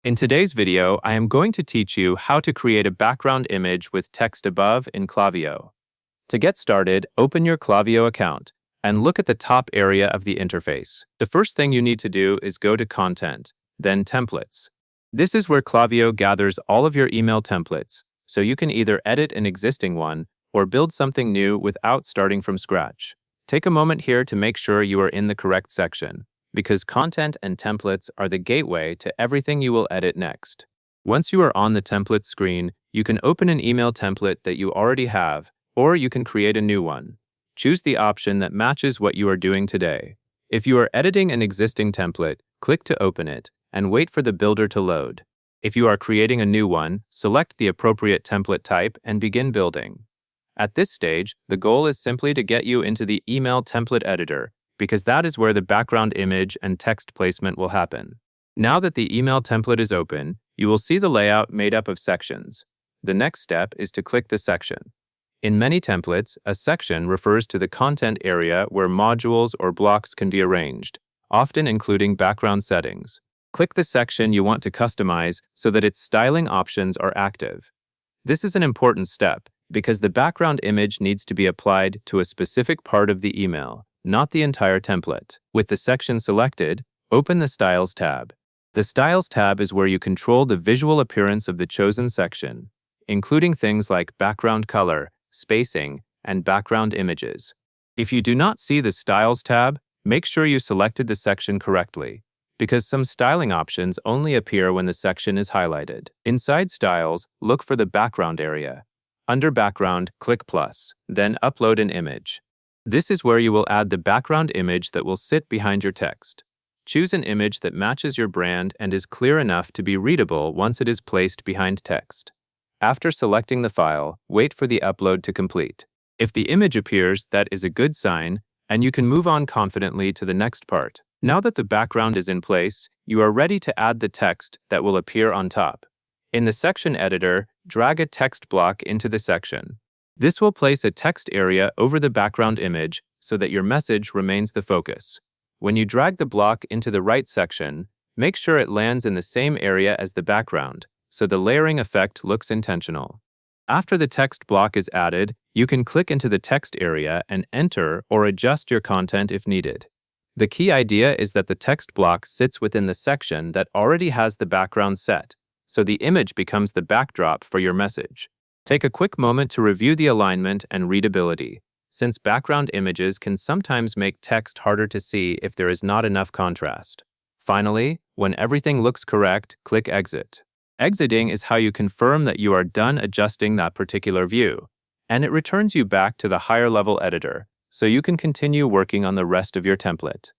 In today's video, I am going to teach you how to create a background image with text above in Klaviyo. To get started, open your Klaviyo account and look at the top area of the interface. The first thing you need to do is go to Content, then Templates. This is where Klaviyo gathers all of your email templates, so you can either edit an existing one or build something new without starting from scratch. Take a moment here to make sure you are in the correct section, because content and templates are the gateway to everything you will edit next. Once you are on the template screen, you can open an email template that you already have, or you can create a new one. Choose the option that matches what you are doing today. If you are editing an existing template, click to open it and wait for the builder to load. If you are creating a new one, select the appropriate template type and begin building. At this stage, the goal is simply to get you into the email template editor, because that is where the background image and text placement will happen. Now that the email template is open, you will see the layout made up of sections. The next step is to click the section. In many templates, a section refers to the content area where modules or blocks can be arranged, often including background settings. Click the section you want to customize so that its styling options are active. This is an important step because the background image needs to be applied to a specific part of the email, not the entire template. With the section selected, open the Styles tab. The Styles tab is where you control the visual appearance of the chosen section, including things like background color, spacing, and background images. If you do not see the Styles tab, make sure you selected the section correctly, because some styling options only appear when the section is highlighted. Inside Styles, look for the background area. Under Background, click plus, then Upload an image. This is where you will add the background image that will sit behind your text. Choose an image that matches your brand and is clear enough to be readable once it is placed behind text. After selecting the file, wait for the upload to complete. If the image appears, that is a good sign, and you can move on confidently to the next part. Now that the background is in place, you are ready to add the text that will appear on top. In the section editor, drag a text block into the section. This will place a text area over the background image so that your message remains the focus. When you drag the block into the right section, make sure it lands in the same area as the background, so the layering effect looks intentional. After the text block is added, you can click into the text area and enter or adjust your content if needed. The key idea is that the text block sits within the section that already has the background set, so the image becomes the backdrop for your message. Take a quick moment to review the alignment and readability, since background images can sometimes make text harder to see if there is not enough contrast. Finally, when everything looks correct, click Exit. Exiting is how you confirm that you are done adjusting that particular view, and it returns you back to the higher-level editor, so you can continue working on the rest of your template.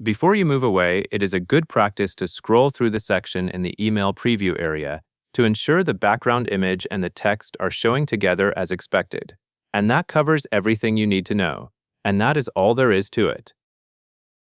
Before you move away, it is a good practice to scroll through the section in the email preview area to ensure the background image and the text are showing together as expected. And that covers everything you need to know. And that is all there is to it.